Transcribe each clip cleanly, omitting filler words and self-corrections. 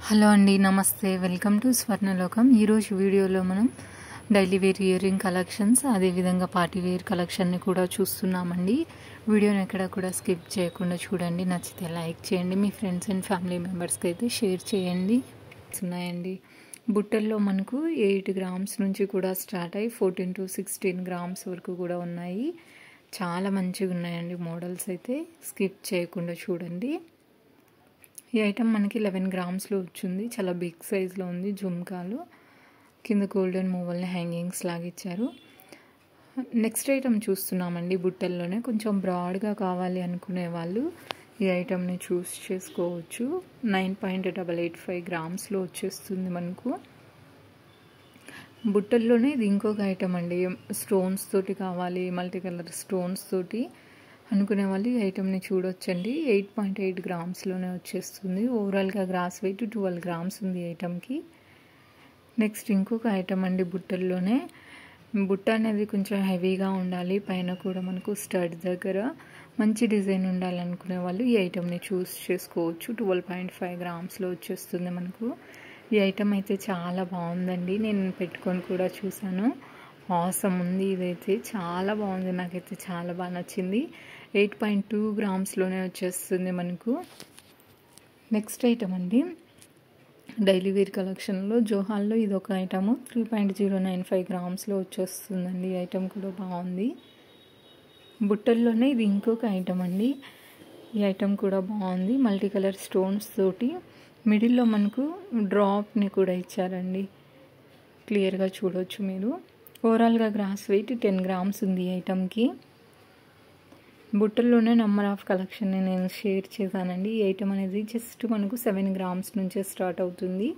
Hello అండి, నమస్తే. Welcome to Swarnalokam. ఈరోజు వీడియోలో మనం daily wear earring collections, అదేవిధంగా పార్టీ వేర్ కలెక్షన్ని కూడా చూస్తున్నామండి. వీడియోని ఎక్కడ కూడా స్కిప్ చేయకుండా చూడండి. నచ్చితే లైక్ చేయండి, మీ ఫ్రెండ్స్ అండ్ ఫ్యామిలీ మెంబర్స్కి అయితే షేర్ చేయండి. ఉన్నాయండి బుట్టల్లో మనకు 8 గ్రామ్స్ నుంచి కూడా స్టార్ట్ అయ్యి 14 to 16 గ్రామ్స్ వరకు కూడా ఉన్నాయి. చాలా మంచిగా ఉన్నాయండి మోడల్స్ అయితే. స్కిప్ చేయకుండా చూడండి. ఈ ఐటమ్ మనకి 11 గ్రామ్స్లో వచ్చింది. చాలా బిగ్ సైజ్లో ఉంది. జుమ్కాలు కింద గోల్డెన్ మూవల్ని హ్యాంగింగ్స్ లాగా ఇచ్చారు. నెక్స్ట్ ఐటమ్ చూస్తున్నామండి. బుట్టల్లోనే కొంచెం బ్రాడ్గా కావాలి అనుకునే వాళ్ళు ఈ ఐటమ్ని చూస్ చేసుకోవచ్చు. 9.885 గ్రామ్స్లో వచ్చేస్తుంది మనకు. బుట్టల్లోనే ఇది ఇంకొక ఐటమ్ అండి. స్టోన్స్ తోటి కావాలి, మల్టీ కలర్ స్టోన్స్ తోటి అనుకునే వాళ్ళు ఈ ఐటమ్ని చూడొచ్చండి. 8.8 గ్రామ్స్లోనే వచ్చేస్తుంది. ఓవరాల్గా గ్రాస్ వెయిట్ 12 గ్రామ్స్ ఉంది ఈ ఐటమ్కి. నెక్స్ట్ ఇంకొక ఐటమ్ అండి. బుట్టల్లోనే బుట్ట అనేది కొంచెం హెవీగా ఉండాలి, పైన కూడా మనకు స్టడ్ దగ్గర మంచి డిజైన్ ఉండాలనుకునే వాళ్ళు ఈ ఐటమ్ని చూస్ చేసుకోవచ్చు. 12.5 గ్రామ్స్లో వచ్చేస్తుంది మనకు. ఈ ఐటమ్ అయితే చాలా బాగుందండి. నేను పెట్టుకొని కూడా చూసాను. ఆసమ్ ఉంది. ఇదైతే చాలా బాగుంది, నాకైతే చాలా బాగా నచ్చింది. 8.2 గ్రామ్స్లోనే వచ్చేస్తుంది మనకు. నెక్స్ట్ ఐటమ్ అండి. డైలీ వేర్ కలెక్షన్లో జోహాల్లో ఇది ఒక ఐటము. 3.095 గ్రామ్స్లో వచ్చేస్తుందండి. ఈ ఐటమ్ కూడా బాగుంది. బుట్టల్లోనే ఇది ఇంకొక ఐటమ్ అండి. ఈ ఐటమ్ కూడా బాగుంది. మల్టీ కలర్ స్టోన్స్ తోటి మిడిల్లో మనకు డ్రాప్ని కూడా ఇచ్చారండి. క్లియర్గా చూడవచ్చు మీరు. ఓవరాల్గా గ్రాస్ వెయిట్ 10 గ్రామ్స్ ఉంది ఈ ఐటమ్కి. బుట్టల్లోనే నెంబర్ ఆఫ్ కలెక్షన్ని నేను షేర్ చేశానండి. ఈ ఐటమ్ అనేది జస్ట్ మనకు 7 గ్రామ్స్ నుంచే స్టార్ట్ అవుతుంది.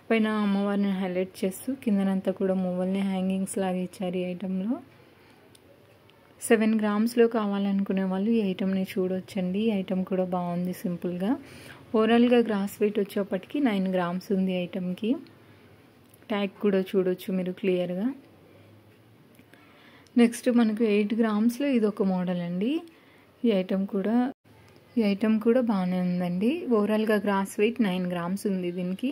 పైన అమ్మవారిని హైలైట్ చేస్తూ కిందనంతా కూడా మూవల్ని హ్యాంగింగ్స్ లాగా ఇచ్చారు. ఈ ఐటంలో 7 గ్రామ్స్లో కావాలనుకునే వాళ్ళు ఈ ఐటమ్ని చూడొచ్చండి. ఈ ఐటమ్ కూడా బాగుంది సింపుల్గా. ఓవరాల్గా గ్రాస్ వెయిట్ వచ్చేప్పటికి 9 గ్రామ్స్ ఉంది ఈ ఐటమ్కి. ట్యాగ్ కూడా చూడొచ్చు మీరు క్లియర్గా. నెక్స్ట్ మనకు 8 గ్రామ్స్లో ఇది ఒక మోడల్ అండి. ఈ ఐటమ్ కూడా బాగానే ఉందండి. ఓవరాల్గా గ్రాస్ వెయిట్ 9 గ్రామ్స్ ఉంది దీనికి.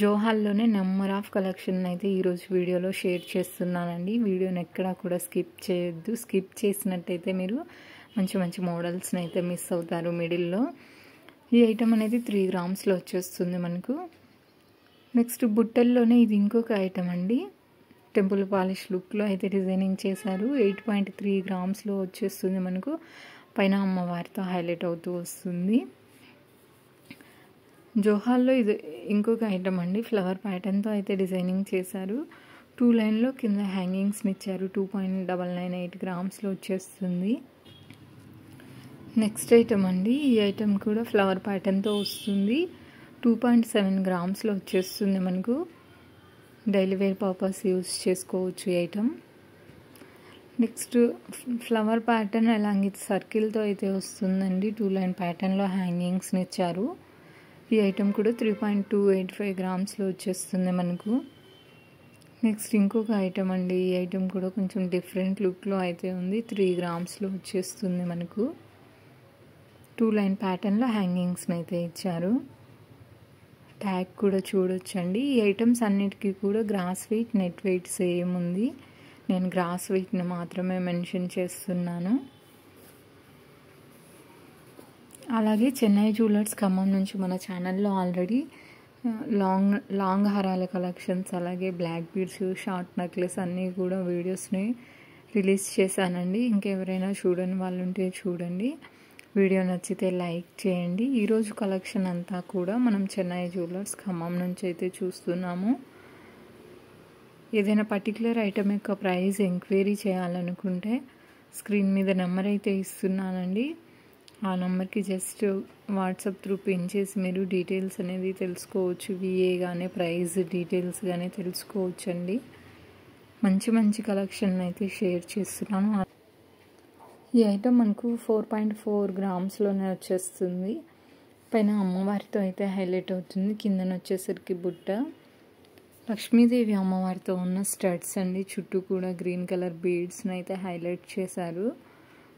జోహాల్లోనే నెంబర్ ఆఫ్ కలెక్షన్ అయితే ఈరోజు వీడియోలో షేర్ చేస్తున్నానండి. వీడియోని ఎక్కడా కూడా స్కిప్ చేయొద్దు. స్కిప్ చేసినట్టయితే మీరు మంచి మంచి మోడల్స్ని అయితే మిస్ అవుతారు మిడిల్లో. ఈ ఐటమ్ అనేది 3 గ్రామ్స్లో వచ్చేస్తుంది మనకు. నెక్స్ట్ బుట్టల్లోనే ఇది ఇంకొక ఐటమ్ అండి. టెంపుల్ పాలిష్ లుక్లో అయితే డిజైనింగ్ చేశారు. 8.3 గ్రామ్స్లో వచ్చేస్తుంది మనకు. పైన అమ్మవారితో హైలైట్ అవుతూ వస్తుంది. జోహాల్లో ఇది ఇంకొక ఐటమ్ అండి. ఫ్లవర్ ప్యాటర్న్తో అయితే డిజైనింగ్ చేశారు. 2 లైన్లో కింద హ్యాంగింగ్స్ని ఇచ్చారు. 2.998 గ్రామ్స్లో వచ్చేస్తుంది. నెక్స్ట్ ఐటమ్ అండి. ఈ ఐటమ్ కూడా ఫ్లవర్ ప్యాటర్న్తో వస్తుంది. 2.7 గ్రామ్స్లో వచ్చేస్తుంది మనకు. డైలీ వేర్ పర్పస్ యూజ్ చేసుకోవచ్చు ఈ ఐటమ్. నెక్స్ట్ ఫ్లవర్ ప్యాటర్న్ అలాగే సర్కిల్తో అయితే వస్తుందండి. 2 లైన్ ప్యాటర్న్లో హ్యాంగింగ్స్ని ఇచ్చారు. ఈ ఐటమ్ కూడా 3.285 గ్రామ్స్లో వచ్చేస్తుంది మనకు. నెక్స్ట్ ఇంకొక ఐటమ్ అండి. ఈ ఐటమ్ కూడా కొంచెం డిఫరెంట్ లుక్లో అయితే ఉంది. 3 గ్రామ్స్లో వచ్చేస్తుంది మనకు. 2 లైన్ ప్యాటర్న్లో హ్యాంగింగ్స్ని అయితే ఇచ్చారు. ట్యాగ్ కూడా చూడొచ్చండి. ఈ ఐటమ్స్ అన్నిటికీ కూడా gross weight, net weight same ఉంది. నేను గ్రాస్ వెయిట్ని మాత్రమే మెన్షన్ చేస్తున్నాను. అలాగే చెన్నై జ్యువెలర్స్ ఖమ్మం నుంచి మన ఛానల్లో ఆల్రెడీ లాంగ్ హారాల కలెక్షన్స్, అలాగే బ్లాక్ బీడ్స్, షార్ట్ నెక్లెస్ అన్నీ కూడా వీడియోస్ని రిలీజ్ చేశానండి. ఇంకెవరైనా చూడని వాళ్ళు ఉంటే చూడండి. వీడియో నచ్చితే లైక్ చేయండి. ఈరోజు కలెక్షన్ అంతా కూడా మనం చెన్నై జ్యువెలర్స్ ఖమ్మం నుంచి అయితే చూస్తున్నాము. ఏదైనా పర్టికులర్ ఐటమ్ యొక్క ప్రైస్ ఎంక్వైరీ చేయాలనుకుంటే స్క్రీన్ మీద నెంబర్ అయితే ఇస్తున్నానండి. ఆ నెంబర్కి జస్ట్ వాట్సాప్ త్రూ పిన్ చేసి మీరు డీటెయిల్స్ అనేది తెలుసుకోవచ్చు. విఏ కానీ ప్రైస్ డీటెయిల్స్ కానీ తెలుసుకోవచ్చండి. మంచి మంచి కలెక్షన్ అయితే షేర్ చేస్తున్నాను. ఈ ఐటమ్ మనకు 4.4 గ్రామ్స్లోనే వచ్చేస్తుంది. పైన అమ్మవారితో అయితే హైలైట్ అవుతుంది. కిందన వచ్చేసరికి బుట్ట లక్ష్మీదేవి అమ్మవారితో ఉన్న స్టడ్స్ అండి. చుట్టూ కూడా గ్రీన్ కలర్ బీడ్స్ని అయితే హైలైట్ చేశారు.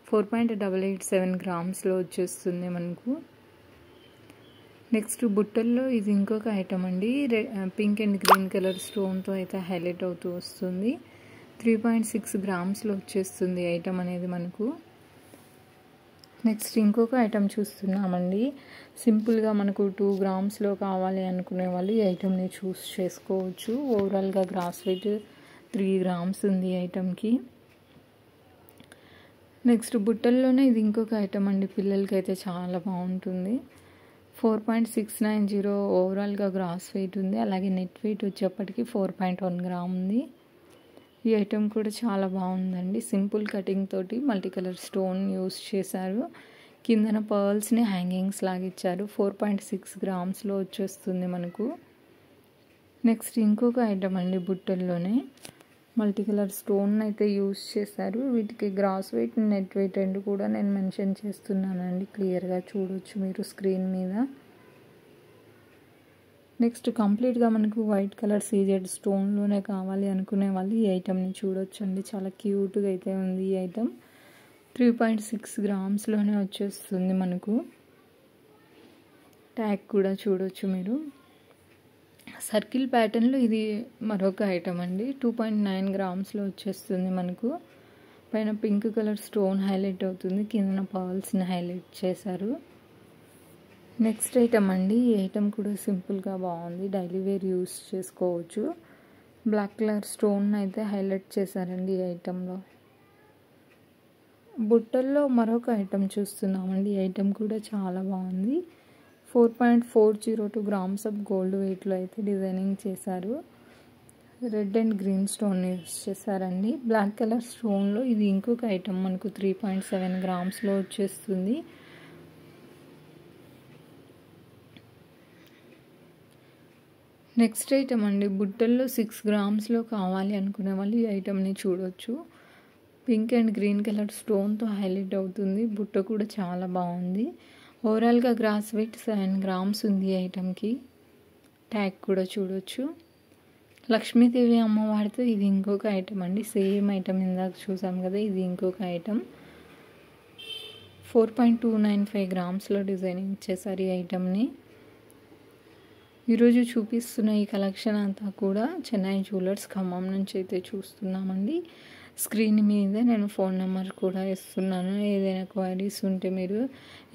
4.887 గ్రామ్స్లో వచ్చేస్తుంది మనకు. నెక్స్ట్ బుట్టల్లో ఇది ఇంకొక ఐటమ్ అండి. పింక్ అండ్ గ్రీన్ కలర్ స్టోన్తో అయితే హైలైట్ అవుతూ వస్తుంది. 3.6 గ్రామ్స్లో వచ్చేస్తుంది ఐటమ్ అనేది మనకు. నెక్స్ట్ ఇంకొక ఐటమ్ చూస్తున్నామండి. సింపుల్గా మనకు 2 గ్రామ్స్లో కావాలి అనుకునే వాళ్ళు ఈ ఐటమ్ని చూస్ చేసుకోవచ్చు. ఓవరాల్గా గ్రాస్ వెయిట్ 3 గ్రామ్స్ ఉంది ఈ ఐటమ్కి. నెక్స్ట్ బుట్టల్లోనే ఇది ఇంకొక ఐటమ్ అండి. పిల్లలకి అయితే చాలా బాగుంటుంది. 4.690 ఓవరాల్గా గ్రాస్ వెయిట్ ఉంది. అలాగే నెట్ వెయిట్ వచ్చేప్పటికి 4.1 గ్రామ్ ఉంది. ఈ ఐటమ్ కూడా చాలా బాగుందండి. సింపుల్ కటింగ్ తోటి మల్టీ కలర్ స్టోన్ యూస్ చేశారు. కిందన పర్ల్స్ని హ్యాంగింగ్స్ లాగా ఇచ్చారు. 4.6 గ్రామ్స్లో వచ్చేస్తుంది మనకు. నెక్స్ట్ ఇంకొక ఐటమ్ అండి. బుట్టల్లోనే మల్టీ కలర్ స్టోన్ అయితే యూస్ చేశారు. వీటికి గ్రాస్ వెయిట్ నెట్ వెయిట్ రెండు కూడా నేను మెన్షన్ చేస్తున్నానండి. క్లియర్గా చూడొచ్చు మీరు స్క్రీన్ మీద. నెక్స్ట్ కంప్లీట్గా మనకు వైట్ కలర్ సీజెడ్ స్టోన్లోనే కావాలి అనుకునే వాళ్ళు ఈ ఐటమ్ని చూడొచ్చు అండి. చాలా క్యూట్గా అయితే ఉంది ఈ ఐటమ్. 3.6 గ్రామ్స్లోనే వచ్చేస్తుంది మనకు. ట్యాగ్ కూడా చూడొచ్చు మీరు. సర్కిల్ ప్యాటర్న్లో ఇది మరొక ఐటమ్ అండి. 2.9 గ్రామ్స్లో వచ్చేస్తుంది మనకు. పైన పింక్ కలర్ స్టోన్ హైలైట్ అవుతుంది. కింద పర్ల్స్ని హైలైట్ చేశారు. నెక్స్ట్ ఐటమ్ అండి. ఈ ఐటమ్ కూడా సింపుల్గా బాగుంది. డైలీ వేర్ యూస్ చేసుకోవచ్చు. బ్లాక్ కలర్ స్టోన్ అయితే హైలైట్ చేశారండి ఈ ఐటంలో. బుట్టల్లో మరొక ఐటమ్ చూస్తున్నామండి. ఈ ఐటమ్ కూడా చాలా బాగుంది. 4.402 గ్రామ్స్ ఆఫ్ గోల్డ్ వెయిట్లో అయితే డిజైనింగ్ చేశారు. Red and green stone use చేశారండి. బ్లాక్ కలర్ స్టోన్లో ఇది ఇంకొక ఐటమ్ మనకు 3.7 గ్రామ్స్లో వచ్చేస్తుంది. నెక్స్ట్ ఐటమ్ అండి. బుట్టల్లో 6 గ్రామ్స్లో కావాలి అనుకునే వాళ్ళు ఈ ఐటమ్ని చూడొచ్చు. పింక్ అండ్ గ్రీన్ కలర్ స్టోన్తో హైలైట్ అవుతుంది. బుట్ట కూడా చాలా బాగుంది. ఓవరాల్గా గ్రాస్ వెయిట్ 7 గ్రామ్స్ ఉంది ఈ ఐటమ్కి. ట్యాగ్ కూడా చూడొచ్చు. లక్ష్మీదేవి అమ్మవారితో ఇది ఇంకొక ఐటమ్ అండి. సేమ్ ఐటమ్ ఇందాక చూసాం కదా, ఇది ఇంకొక ఐటమ్. 4.295 గ్రామ్స్లో డిజైనింగ్ చేశారు ఈ ఐటమ్ని. ఈరోజు చూపిస్తున్న ఈ కలెక్షన్ అంతా కూడా చెన్నై జ్యువెలర్స్ ఖమ్మం నుంచి అయితే చూస్తున్నామండి. స్క్రీన్ మీద నేను ఫోన్ నెంబర్ కూడా ఇస్తున్నాను. ఏదైనా క్వైరీస్ ఉంటే మీరు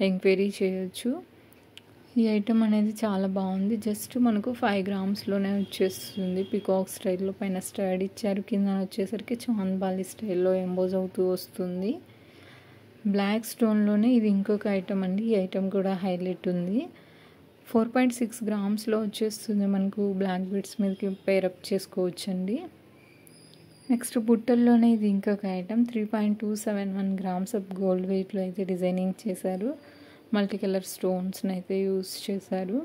ఎంక్వైరీ చేయొచ్చు. ఈ ఐటమ్ అనేది చాలా బాగుంది. జస్ట్ మనకు 5 గ్రామ్స్లోనే వచ్చేస్తుంది. పికాక్ స్టైల్లో పైన స్టడ్ ఇచ్చారు. కింద వచ్చేసరికి చాంద్బాలి స్టైల్లో ఎంబోజ్ అవుతూ వస్తుంది. బ్లాక్ స్టోన్లోనే ఇది ఇంకొక ఐటమ్ అండి. ఈ ఐటమ్ కూడా హైలైట్ ఉంది. 4.6 గ్రామ్స్లో వచ్చేస్తుంది మనకు. బ్లాక్ బీడ్స్ మీదకి పేరప్ చేసుకోవచ్చండి. నెక్స్ట్ బుట్టల్లోనే ఇది ఇంకొక ఐటమ్. 3.271 గ్రామ్స్ ఆఫ్ గోల్డ్ వెయిట్లో అయితే డిజైనింగ్ చేశారు. మల్టీ కలర్ స్టోన్స్ని అయితే యూస్ చేశారు.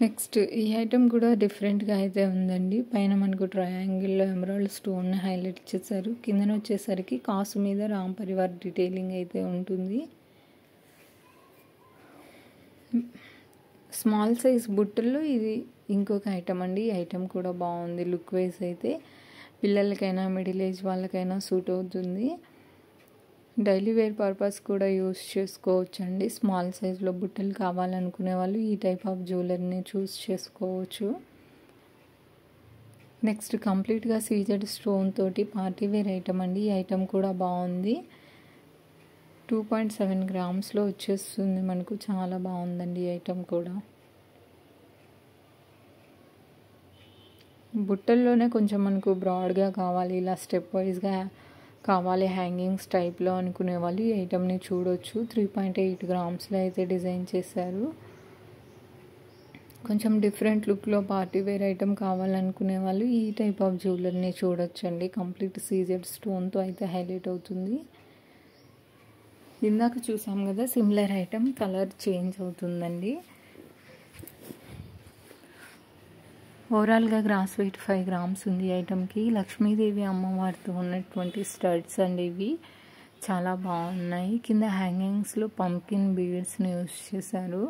నెక్స్ట్ ఈ ఐటమ్ కూడా డిఫరెంట్గా అయితే ఉందండి. పైన మనకు ట్రయాంగిల్లో ఎమరాల్డ్ స్టోన్ని హైలైట్ చేశారు. కిందన వచ్చేసరికి కాసు మీద రామ్ పరివార్ డీటెయిలింగ్ అయితే ఉంటుంది. స్మాల్ సైజ్ బుట్టల్లో ఇది ఇంకొక ఐటమ్ అండి. ఈ ఐటమ్ కూడా బాగుంది. లుక్ వైజ్ అయితే పిల్లలకైనా మిడిల్ ఏజ్ వాళ్ళకైనా సూట్ అవుతుంది. డైలీ వేర్ పర్పస్ కూడా యూస్ చేసుకోవచ్చు అండి. స్మాల్ సైజ్లో బుట్టలు కావాలనుకునే వాళ్ళు ఈ టైప్ ఆఫ్ జ్యువెలరీని చూస్ చేసుకోవచ్చు. నెక్స్ట్ కంప్లీట్గా సీజెడ్ స్టోన్ తోటి పార్టీ వేర్ ఐటమ్ అండి. ఈ ఐటమ్ కూడా బాగుంది. 2.7 గ్రామ్స్లో వచ్చేస్తుంది మనకు. చాలా బాగుందండి ఈ ఐటమ్ కూడా. బుట్టల్లోనే కొంచెం మనకు బ్రాడ్గా కావాలి, ఇలా స్టెప్ వైజ్గా కావాలి హ్యాంగింగ్స్ టైప్లో అనుకునే వాళ్ళు ఈ ఐటమ్ని చూడొచ్చు. 3.8 గ్రామ్స్లో అయితే డిజైన్ చేశారు. కొంచెం డిఫరెంట్ లుక్లో పార్టీ వేర్ ఐటమ్ కావాలనుకునే వాళ్ళు ఈ టైప్ ఆఫ్ జ్యువెలరీని చూడొచ్చండి. కంప్లీట్ సీజెడ్ స్టోన్తో అయితే హైలైట్ అవుతుంది. ఇందాక చూసాం కదా సిమిలర్ ఐటమ్, కలర్ చేంజ్ అవుతుందండి. ఓవరాల్గా గ్రాస్ వెయిట్ 5 గ్రామ్స్ ఉంది ఐటమ్కి. లక్ష్మీదేవి అమ్మవారితో ఉన్నటువంటి స్టడ్స్ అండి ఇవి. చాలా బాగున్నాయి. కింద హ్యాంగింగ్స్లో పంకిన్ బీడ్స్ని యూస్ చేశారు.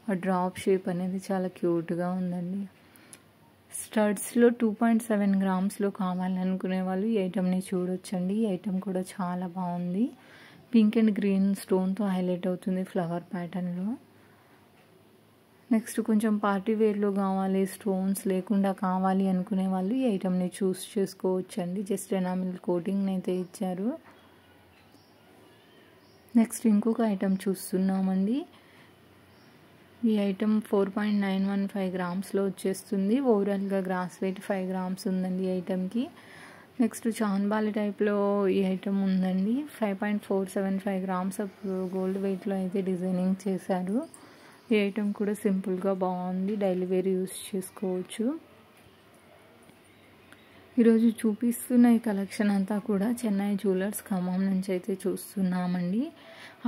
ఆ డ్రాప్ షేప్ అనేది చాలా క్యూట్గా ఉందండి. స్టడ్స్లో 2.7 గ్రామ్స్లో కావాలనుకునే వాళ్ళు ఈ ఐటమ్ని చూడొచ్చండి. ఈ ఐటమ్ కూడా చాలా బాగుంది. పింక్ అండ్ గ్రీన్ స్టోన్తో హైలైట్ అవుతుంది ఫ్లవర్ ప్యాటర్న్లో. నెక్స్ట్ కొంచెం పార్టీ వేర్లో కావాలి, స్టోన్స్ లేకుండా కావాలి అనుకునే వాళ్ళు ఈ ఐటమ్ని చూస్ చేసుకోవచ్చండి. జస్ట్ ఎనామిల్ కోటింగ్ని అయితే ఇచ్చారు. నెక్స్ట్ ఇంకొక ఐటమ్ చూస్తున్నామండి. ఈ ఐటమ్ 4.915 గ్రామ్స్లో వచ్చేస్తుంది. ఓవరాల్గా గ్రాస్ వెయిట్ 5 గ్రామ్స్ ఉందండి ఈ ఐటమ్కి. నెక్స్ట్ చాన్బాలి టైప్లో ఈ ఐటమ్ ఉందండి. 5.475 గ్రామ్స్ ఆఫ్ గోల్డ్ వెయిట్లో అయితే డిజైనింగ్ చేశారు. ఈ ఐటమ్ కూడా సింపుల్గా బాగుంది, డైలీ వేర్ యూస్ చేసుకోవచ్చు. ఈరోజు చూపిస్తున్న ఈ కలెక్షన్ అంతా కూడా చెన్నై జ్యువెలర్స్ ఖమ్మం నుంచి అయితే చూస్తున్నామండి.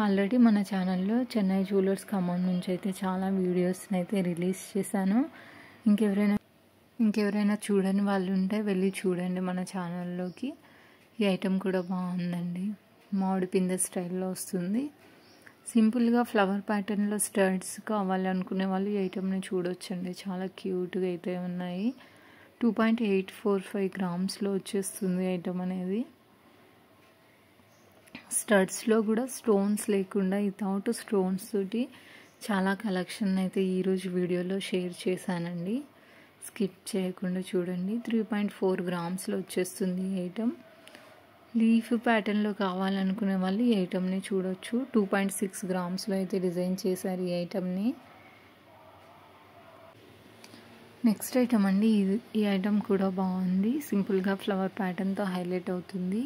ఆల్రెడీ మన ఛానల్లో చెన్నై జ్యువెలర్స్ ఖమ్మం నుంచి అయితే చాలా వీడియోస్ని అయితే రిలీజ్ చేశాను. ఇంకెవరైనా చూడని వాళ్ళు ఉంటే వెళ్ళి చూడండి మన ఛానల్లోకి. ఈ ఐటమ్ కూడా బాగుందండి, మామిడి పిందె స్టైల్లో వస్తుంది. సింపుల్గా ఫ్లవర్ ప్యాటర్న్లో స్టడ్స్ కావాలి అనుకునే వాళ్ళు ఈ ఐటమ్ని చూడొచ్చండి. చాలా క్యూట్గా అయితే ఉన్నాయి. 2.845 గ్రామ్స్లో వచ్చేస్తుంది ఐటమ్ అనేది. స్టడ్స్లో కూడా స్టోన్స్ లేకుండా వితౌట్ స్టోన్స్ తోటి చాలా కలెక్షన్ అయితే ఈరోజు వీడియోలో షేర్ చేశానండి. స్కిప్ చేయకుండా చూడండి. 3.4 గ్రామ్స్లో వచ్చేస్తుంది ఈ ఐటమ్. లీఫ్ ప్యాటర్న్లో కావాలనుకునే వాళ్ళు ఈ ఐటమ్ని చూడొచ్చు. 2.6 గ్రామ్స్లో అయితే డిజైన్ చేశారు ఈ ఐటమ్ని. నెక్స్ట్ ఐటమ్ అండి, ఈ ఐటమ్ కూడా బాగుంది. సింపుల్గా ఫ్లవర్ ప్యాటర్న్తో హైలైట్ అవుతుంది.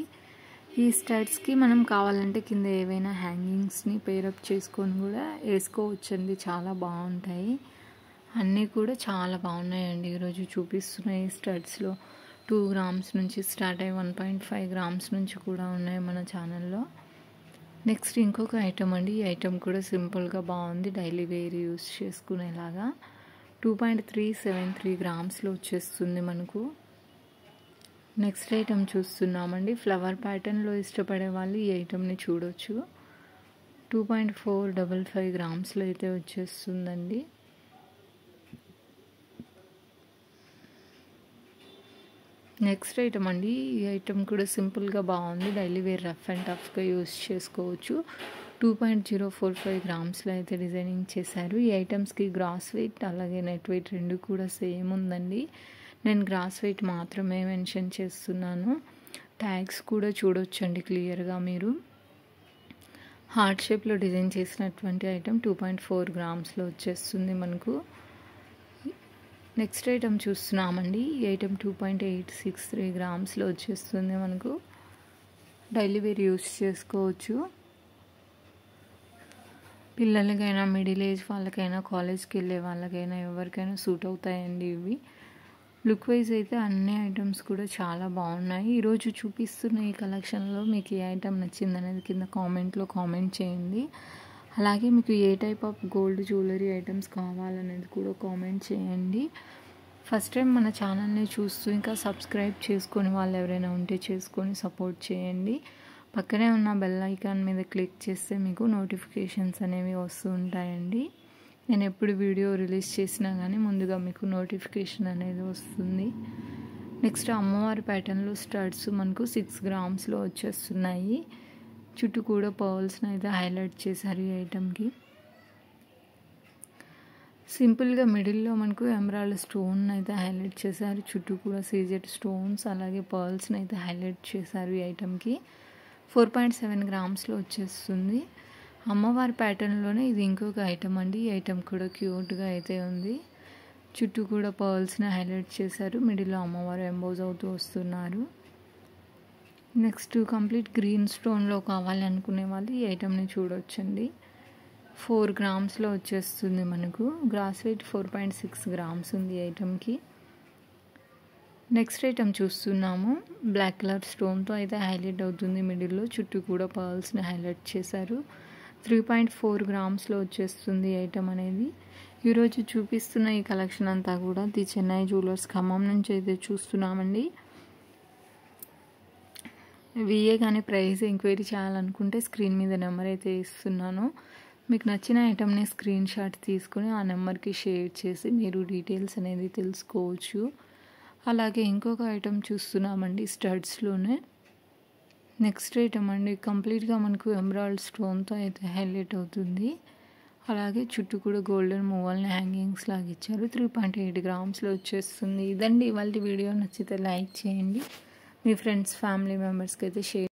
ఈ స్టడ్స్కి మనం కావాలంటే కింద ఏవైనా హ్యాంగింగ్స్ని పేరప్ చేసుకొని కూడా వేసుకోవచ్చండి. చాలా బాగుంటాయి. అన్నీ కూడా చాలా బాగున్నాయండి. ఈరోజు చూపిస్తున్న ఈ స్టడ్స్లో 2 గ్రామ్స్ నుంచి స్టార్ట్ అయ్యి 1.5 గ్రామ్స్ నుంచి కూడా ఉన్నాయి మన ఛానల్లో. నెక్స్ట్ ఇంకొక ఐటమ్ అండి. ఈ ఐటమ్ కూడా సింపుల్గా బాగుంది, డైలీ వేర్ యూస్ చేసుకునేలాగా. 2.373 గ్రామ్స్లో వచ్చేస్తుంది మనకు. నెక్స్ట్ ఐటమ్ చూస్తున్నామండి. ఫ్లవర్ ప్యాటర్న్లో ఇష్టపడే వాళ్ళు ఈ ఐటమ్ని చూడొచ్చు. 2.455 గ్రామ్స్లో అయితే వచ్చేస్తుందండి. నెక్స్ట్ ఐటమ్ అండి. ఈ ఐటమ్ కూడా సింపుల్గా బాగుంది, డైలీ వేర్ రఫ్ అండ్ టఫ్గా యూస్ చేసుకోవచ్చు. 2.045 గ్రామ్స్లో అయితే డిజైనింగ్ చేశారు. ఈ ఐటమ్స్కి గ్రాస్ వెయిట్ అలాగే నెట్ వెయిట్ రెండు కూడా సేమ్ ఉందండి. నేను గ్రాస్ వెయిట్ మాత్రమే మెన్షన్ చేస్తున్నాను. ట్యాగ్స్ కూడా చూడొచ్చండి క్లియర్గా మీరు. హార్ట్ షేప్లో డిజైన్ చేసినటువంటి ఐటమ్ 2.4 గ్రామ్స్లో వచ్చేస్తుంది మనకు. నెక్స్ట్ ఐటమ్ చూస్తున్నామండి. ఈ ఐటమ్ 2.863 గ్రామ్స్లో వచ్చేస్తుంది మనకు. డైలీ వేర్ యూస్ చేసుకోవచ్చు. పిల్లలకైనా, మిడిల్ ఏజ్ వాళ్ళకైనా, కాలేజ్కి వెళ్ళే వాళ్ళకైనా ఎవరికైనా సూట్ అవుతాయండి ఇవి. లుక్ వైజ్ అయితే అన్ని ఐటమ్స్ కూడా చాలా బాగున్నాయి. ఈరోజు చూపిస్తున్న ఈ కలెక్షన్లో మీకు ఏ ఐటమ్ నచ్చిందనేది కింద కామెంట్లో కామెంట్ చేయండి. అలాగే మీకు ఏ type of gold jewellery items కావాలనేది కూడా కామెంట్ చేయండి. ఫస్ట్ టైం మన ఛానల్ని చూస్తూ ఇంకా సబ్స్క్రైబ్ చేసుకొని వాళ్ళు ఎవరైనా ఉంటే చేసుకొని సపోర్ట్ చేయండి. పక్కనే ఉన్న బెల్ ఐకాన్ మీద క్లిక్ చేస్తే మీకు నోటిఫికేషన్స్ అనేవి వస్తూ ఉంటాయండి. నేను ఎప్పుడు వీడియో రిలీజ్ చేసినా కానీ ముందుగా మీకు నోటిఫికేషన్ అనేది వస్తుంది. నెక్స్ట్ అమ్మవారి ప్యాటర్న్లో స్టడ్స్ మనకు 6 గ్రామ్స్లో వచ్చేస్తున్నాయి. చుట్టూ కూడా పర్ల్స్ని అయితే హైలైట్ చేశారు ఈ ఐటమ్కి. సింపుల్గా మిడిల్లో మనకు ఎమరాల్డ్ స్టోన్ అయితే హైలైట్ చేశారు. చుట్టూ కూడా సీజెడ్ స్టోన్స్ అలాగే పర్ల్స్ని అయితే హైలైట్ చేశారు ఈ ఐటమ్కి. 4.7 గ్రామ్స్లో వచ్చేస్తుంది. అమ్మవారి ప్యాటర్న్లోనే ఇది ఇంకొక ఐటమ్ అండి. ఈ ఐటమ్ కూడా క్యూట్గా అయితే ఉంది. చుట్టూ కూడా పర్ల్స్ని హైలైట్ చేశారు. మిడిల్లో అమ్మవారు ఎంబోజ్ అవుతూ వస్తున్నారు. నెక్స్ట్ కంప్లీట్ గ్రీన్ స్టోన్లో కావాలి అనుకునే వాళ్ళు ఈ ఐటమ్ని చూడొచ్చండి. 4 గ్రామ్స్లో వచ్చేస్తుంది మనకు. గ్రాస్ వెయిట్ 4.6 గ్రామ్స్ ఉంది ఈ ఐటమ్కి. నెక్స్ట్ ఐటమ్ చూస్తున్నాము. బ్లాక్ కలర్ స్టోన్తో అయితే హైలైట్ అవుతుంది మిడిల్లో. చుట్టూ కూడా పర్ల్స్ని హైలైట్ చేశారు. 3.4 గ్రామ్స్లో వచ్చేస్తుంది ఐటమ్ అనేది. ఈరోజు చూపిస్తున్న ఈ కలెక్షన్ అంతా కూడా ది చెన్నై జ్యువెలర్స్ ఖమ్మం నుంచి అయితే చూస్తున్నామండి. విఏ కానీ ప్రైస్ ఎంక్వైరీ చేయాలనుకుంటే స్క్రీన్ మీద నెంబర్ అయితే ఇస్తున్నాను. మీకు నచ్చిన ఐటమ్ని స్క్రీన్ షాట్ తీసుకుని ఆ నెంబర్కి షేర్ చేసి మీరు డీటెయిల్స్ అనేది తెలుసుకోవచ్చు. అలాగే ఇంకొక ఐటమ్ చూస్తున్నామండి స్టడ్స్లోనే. నెక్స్ట్ ఐటమ్ అండి, కంప్లీట్గా మనకు ఎమరాల్డ్ స్టోన్తో అయితే హైలైట్ అవుతుంది. అలాగే చుట్టూ కూడా గోల్డెన్ మూవల్ని హ్యాంగింగ్స్ లాగా ఇచ్చారు. 3.8 గ్రామ్స్లో వచ్చేస్తుంది. ఇదండి ఇవాళ వీడియో. నచ్చితే లైక్ చేయండి, మీ ఫ్రెండ్స్ ఫ్యామిలీ మెంబర్స్కి అయితే షేర్